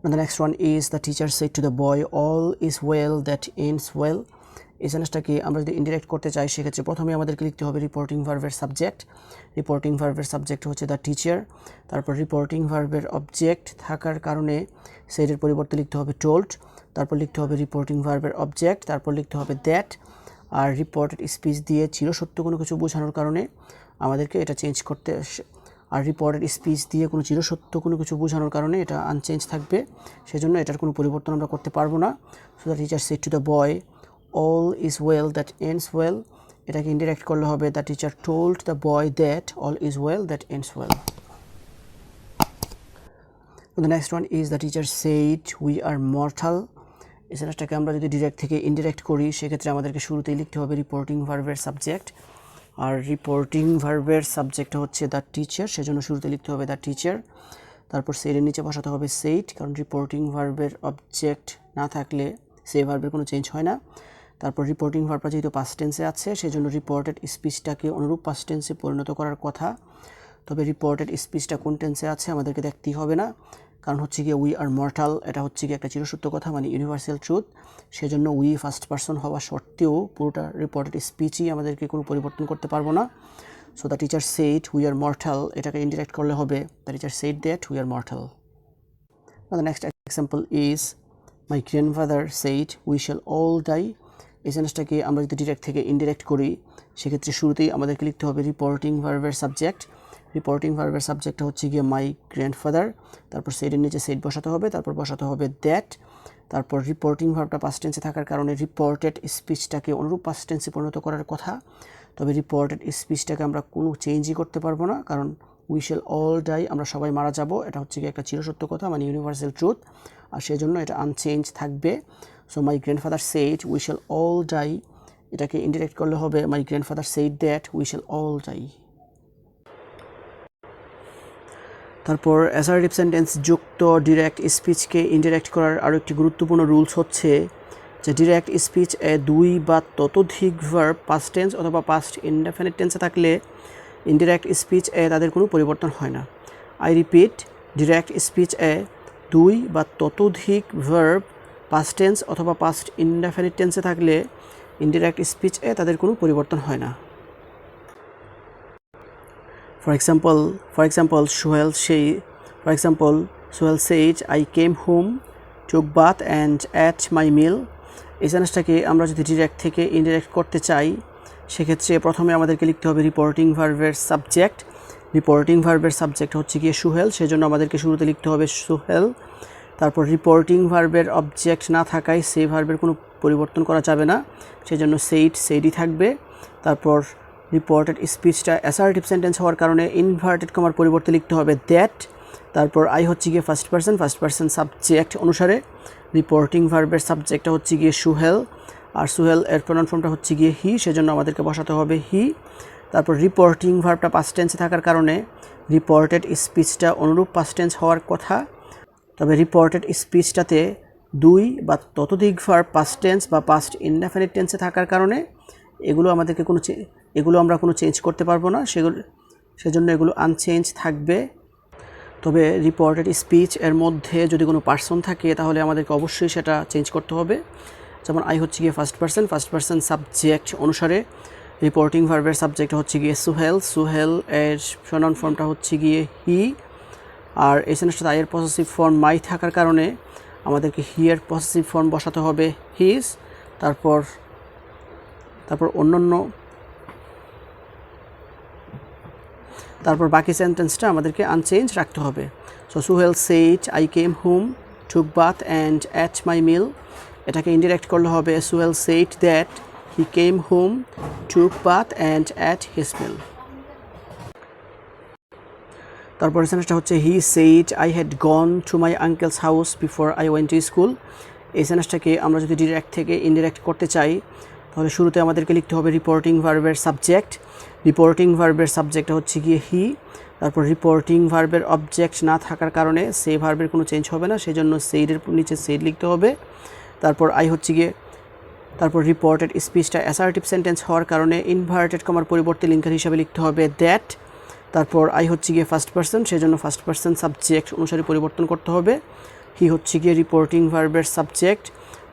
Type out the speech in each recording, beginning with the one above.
And the next one is the teacher said to the boy, all is well that ends well. এই সেন্টেন্সটাকে আমরা যদি indirect করতে চাই সেক্ষেত্রে প্রথমে আমাদেরকে লিখতে হবে রিপোর্টিং ভার্বের সাবজেক্ট। রিপোর্টিং ভার্বের সাবজেক্ট হচ্ছে দ্য টিচার। তারপর রিপোর্টিং ভার্বের অবজেক্ট থাকার কারণে সেটার পরিবর্তে লিখতে হবে টোল্ড। তারপর লিখতে হবে রিপোর্টিং ভার্বের অবজেক্ট। তারপর লিখতে হবে দ্যাট। আর রিপোর্টেড স্পিচ দিয়ে চিরসত্য কোনো কিছু বোঝানোর কারণে আমাদেরকে এটা চেঞ্জ করতে, আর রিপোর্টেড স্পিচ দিয়ে কোনো চিরসত্য কোনো কিছু বোঝানোর কারণে এটা আনচেঞ্জ থাকবে, সেজন্য এটার কোনো পরিবর্তন আমরা করতে পারবো না। So the teacher said to the boy, all is well that ends well. এটাকে ইনডিরেক্ট করলে হবে the teacher told the boy that all is well that ends well. And the next one is the teacher said we are mortal. এই সেন্টেন্সটাকে আমরা যদি direct থেকে indirect করি সেক্ষেত্রে আমাদেরকে শুরুতেই লিখতে হবে রিপোর্টিং ভার্বের সাবজেক্ট। আর রিপোর্টিং ভার্বের সাবজেক্ট হচ্ছে দ্য টিচার, সেজন্য শুরুতে লিখতে হবে দ্য টিচার। তারপর সেডের নিচে বসাতে হবে সেইড, কারণ রিপোর্টিং ভার্বের অবজেক্ট না থাকলে সেই ভার্বের কোনো চেঞ্জ হয় না। তারপর রিপোর্টিং ভার্বটা যেহেতু পাস্ট টেন্সে আছে সেজন্য রিপোর্টেড স্পিচটাকে অনুরূপ পাস্ট টেন্সে পরিণত করার কথা। তবে রিপোর্টেড স্পিচটা কোন টেন্সে আছে আমাদেরকে দেখতেই হবে না, কারণ হচ্ছে গিয়ে উই আর মর্টাল, এটা হচ্ছে গিয়ে একটা চিরসত্য কথা, মানে ইউনিভার্সাল ট্রুথ। সেজন্য উই ফার্স্ট পারসন হওয়া সত্ত্বেও পুরোটা রিপোর্টেড স্পিচই আমাদেরকে কোনো পরিবর্তন করতে পারবো না। So the teacher said we are mortal, এটাকে ইনডিরেক্ট করলে হবে the teacher said that we are mortal. The next example is my grandfather said we shall all die. এই সেন্টেন্সটাকে আমরা যদি ডিরেক্ট থেকে ইনডিরেক্ট করি সেক্ষেত্রে শুরুতেই আমাদেরকে লিখতে হবে রিপোর্টিং ভার্বের সাবজেক্ট। রিপোর্টিং ভার্বের সাবজেক্টটা হচ্ছে গিয়ে মাই গ্র্যান্ডফাদার। তারপর সেডের নিচে সেড বসাতে হবে, তারপর বসাতে হবে দ্যাট। তারপর রিপোর্টিং ভার্বটা পাস্ট টেন্সে থাকার কারণে রিপোর্টেড স্পিচটাকে অনুরূপ পাস্ট টেন্সে পরিণত করার কথা। তবে রিপোর্টেড স্পিচটাকে আমরা কোনো চেঞ্জই করতে পারবো না, কারণ উই শ্যাল অল ডাই, আমরা সবাই মারা যাব, এটা হচ্ছে গিয়ে একটা চিরসত্য কথা, মানে ইউনিভার্সাল ট্রুথ, আর সেজন্য এটা আনচেঞ্জ থাকবে। So my grandfather said we shall all die, এটাকে ইনডিরেক্ট করলে হবে my grandfather said that we shall all die. তারপর অ্যাসার্টিভ সেন্টেন্স যুক্ত ডিরেক্ট স্পিচকে ইনডিরেক্ট করার আরও একটি গুরুত্বপূর্ণ রুলস হচ্ছে যে ডিরেক্ট স্পিচ এ দুই বা ততোধিক ভার্ব পাস্ট টেন্স অথবা পাস্ট ইনডেফিনিট টেন্সে থাকলে ইনডিরেক্ট স্পিচ এ তাদের কোনো পরিবর্তন হয় না। আই রিপিট, ডিরেক্ট স্পিচ এ দুই বা ততোধিক ভার্ব পাস্ট টেন্স অথবা পাস্ট ইনডেফিনিট টেন্সে থাকলে ইনডিরেক্ট স্পিচ এ তাদের কোনো পরিবর্তন হয় না। For example, Suhail said, I came home, took bath and ate my meal. এই সেন্টেন্সটাকে আমরা যদি ডিরেক্ট থেকে ইনডিরেক্ট করতে চাই সেক্ষেত্রে প্রথমে আমাদেরকে লিখতে হবে রিপোর্টিং ভার্বের সাবজেক্ট। রিপোর্টিং ভার্বের সাবজেক্ট হচ্ছে গিয়ে সুহেল, সেজন্য আমাদেরকে শুরুতে লিখতে হবে সুহেল। তারপর রিপোর্টিং ভার্বের অবজেক্ট না থাকায় সেই ভার্বের কোনো পরিবর্তন করা যাবে না, সেজন্য সেইডই থাকবে। তারপর রিপোর্টেড স্পিচটা অ্যাসার্টিভ সেন্টেন্স হওয়ার কারণে ইনভার্টেড কমার পরিবর্তে লিখতে হবে দ্যাট। তারপর আই হচ্ছে গিয়ে ফার্স্ট পারসন সাবজেক্ট অনুসারে রিপোর্টিং ভার্বের সাবজেক্টটা হচ্ছে গিয়ে সুহেল, আর সুহেল এর প্রনাউন ফর্মটা হচ্ছে গিয়ে হি, সেজন্য আমাদেরকে বসাতে হবে হি। তারপর রিপোর্টিং ভার্বটা পাস্ট টেন্সে থাকার কারণে রিপোর্টেড স্পিচটা অনুরূপ পাস্ট টেন্স হওয়ার কথা। তবে রিপোর্টেড স্পিচটাতে দুই বা ততোধিক ভার্ব পাস্ট টেন্স বা পাস্ট ইনডেফিনিট টেন্সে থাকার কারণে এগুলো আমরা কোনো চেঞ্জ করতে পারবো না, সেজন্য এগুলো আনচেঞ্জ থাকবে। তবে রিপোর্টেড স্পিচ এর মধ্যে যদি কোনো পার্সন থাকে তাহলে আমাদেরকে অবশ্যই সেটা চেঞ্জ করতে হবে। যেমন আই হচ্ছে গিয়ে ফার্স্ট পারসন সাবজেক্ট অনুসারে রিপোর্টিং ভার্বের সাবজেক্ট হচ্ছে গিয়ে সুহেল এর প্রনাউন ফর্মটা হচ্ছে গিয়ে হি, আর এই সেন্টেন্সটা আই এর পসেসিভ ফর্ম মাই থাকার কারণে আমাদেরকে হি এর পসেসিভ ফর্ম বসাতে হবে হিজ। তারপর বাকি সেন্টেন্সটা আমাদেরকে আনচেঞ্জ রাখতে হবে। So Suhel said I came home, took bath and ate my meal, এটাকে ইনডিরেক্ট করলে হবে Suhel said that he came home, took bath and ate his meal. তারপর সেন্টেন্সটা হচ্ছে he said I had gone to my uncle's house before I went to school. এই সেন্টেন্সটাকে আমরা যদি ডিরেক্ট থেকে ইনডিরেক্ট করতে চাই তাহলে শুরুতে আমাদেরকে লিখতে হবে রিপোর্টিং ভার্বের সাবজেক্ট। রিপোর্টিং ভার্বের সাবজেক্টটা হচ্ছে গিয়ে হি। তারপর রিপোর্টিং ভার্বের অবজেক্ট না থাকার কারণে সেই ভার্বের কোনো চেঞ্জ হবে না, সেজন্য সেইডের নিচে সেইড লিখতে হবে। তারপর আই হচ্ছে গিয়ে তারপর রিপোর্টেড স্পিচটা অ্যাসার্টিভ সেন্টেন্স হওয়ার কারণে ইনভার্টেড কমার পরিবর্তে লিঙ্কার হিসাবে লিখতে হবে দ্যাট। তারপর আই হচ্ছে গিয়ে ফার্স্ট পারসন, সেজন্য ফার্স্ট পারসন সাবজেক্ট অনুসারে পরিবর্তন করতে হবে। হি হচ্ছে গিয়ে রিপোর্টিং ভার্বের সাবজেক্ট,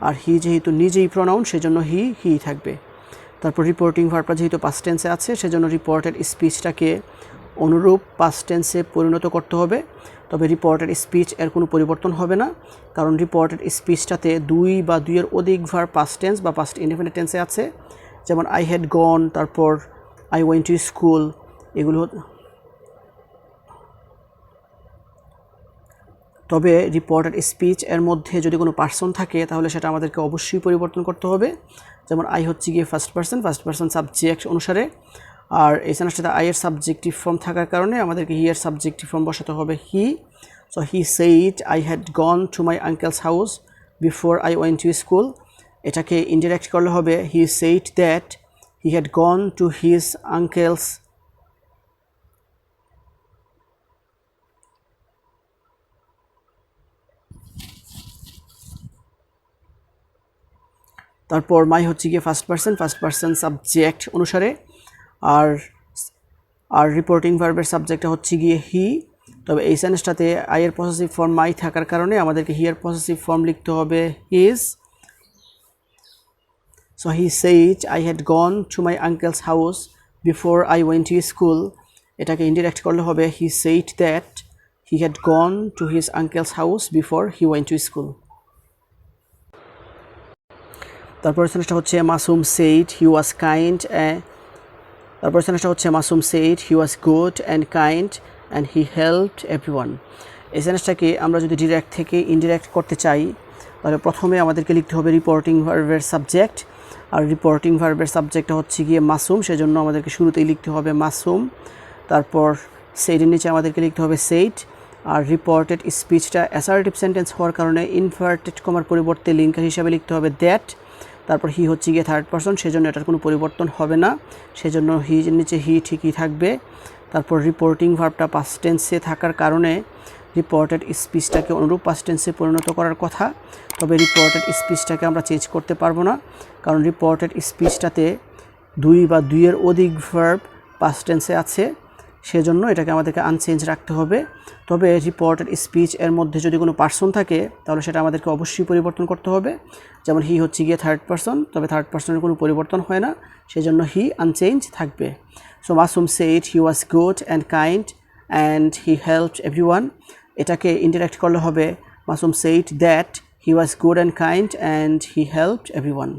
আর হি যেহেতু নিজেই প্রোনাউন সেজন্য হি থাকবে। তারপর রিপোর্টিং ভার্বটা যেহেতু পাস্ট টেন্সে আছে সেজন্য রিপোর্টেড স্পিচটাকে অনুরূপ পাস্ট টেন্সে পরিণত করতে হবে। তবে রিপোর্টেড স্পিচ এর কোনো পরিবর্তন হবে না, কারণ রিপোর্টেড স্পিচটাতে 2 বা 2 এর অধিক ভার্ব পাস্ট টেন্স বা পাস্ট ইনডেফিনিট টেন্সে আছে, যেমন আই হ্যাড গন, তারপর আই ওয়েন্ট টু স্কুল, এগুলো। তবে রিপোর্টেড স্পিচ এর মধ্যে যদি কোনো পার্সন থাকে তাহলে সেটা আমাদেরকে অবশ্যই পরিবর্তন করতে হবে। যেমন আই হচ্ছে গিয়ে ফার্স্ট পার্সন সাবজেক্ট অনুসারে, আর এই সেন্টেন্সটাতে আই এর সাবজেক্টিভ ফর্ম থাকার কারণে আমাদেরকে হি এর সাবজেক্টিভ ফর্ম বসাতে হবে he. So he said I had gone to my uncle's house before I went to school. এটাকে ইনডিরেক্ট করলে হবে he said that he had gone to his uncle's তারপর মাই হচ্ছে গিয়ে ফার্স্ট পার্সন সাবজেক্ট অনুসারে, আর reporting ভার্বের সাবজেক্টটা হচ্ছে গিয়ে হি। তবে এই সেন্টেন্সটাতে আই এর পসেসিভ ফর্ম মাই থাকার কারণে আমাদেরকে হি এর পসেসিভ ফর্ম লিখতে হবে his. So he said I had gone to my uncle's house before I went to school. এটাকে ইনডিরেক্ট করলে হবে he said that he had gone to his uncle's house before he went to school. তারপর সেন্টেন্সটা হচ্ছে Masum said he was kind, তারপর সেন্টেন্সটা হচ্ছে Masum said he was good and kind and he helped everyone. এই সেন্টেন্সটাকে আমরা যদি ডিরেক্ট থেকে ইনডিরেক্ট করতে চাই তাহলে প্রথমে আমাদেরকে লিখতে হবে রিপোর্টিং ভার্বের সাবজেক্ট, আর রিপোর্টিং ভার্বের সাবজেক্টটা হচ্ছে গিয়ে মাসুম, সেজন্য আমাদেরকে শুরুতেই লিখতে হবে মাসুম। তারপর সেইডের নিচে আমাদেরকে লিখতে হবে সেইড, আর রিপোর্টেড স্পিচটা অ্যাসার্টিভ সেন্টেন্স হওয়ার কারণে ইনভার্টেড কমার পরিবর্তে লিঙ্কার হিসাবে লিখতে হবে দ্যাট। তারপর হি হচ্ছে গিয়ে থার্ড পারসন, সেজন্য এটার কোনো পরিবর্তন হবে না, সেজন্য হির নিচে হি ঠিকই থাকবে। তারপর রিপোর্টিং ভার্বটা পাস্ট টেন্সে থাকার কারণে রিপোর্টেড স্পিচটাকে অনুরূপ পাস্ট টেন্সে পরিণত করার কথা। তবে রিপোর্টেড স্পিচটাকে আমরা চেঞ্জ করতে পারবো না, কারণ রিপোর্টেড স্পিচটাতে 2 বা 2 এর অধিক ভার্ব পাস্ট টেন্সে আছে, সেজন্য এটাকে আমাদেরকে আনচেঞ্জ রাখতে হবে। তবে রিপোর্টেড স্পিচ এর মধ্যে যদি কোনো পার্সন থাকে তাহলে সেটা আমাদেরকে অবশ্যই পরিবর্তন করতে হবে। যেমন হি হচ্ছে গিয়ে থার্ড পার্সন, তবে থার্ড পার্সনের কোনো পরিবর্তন হয় না, সেজন্য হি আনচেঞ্জ থাকবে। So Masum said he was good and kind and he helped everyone. এটাকে ইন্টারেক্ট করলে হবে Masum said that he was good and kind and he helped everyone.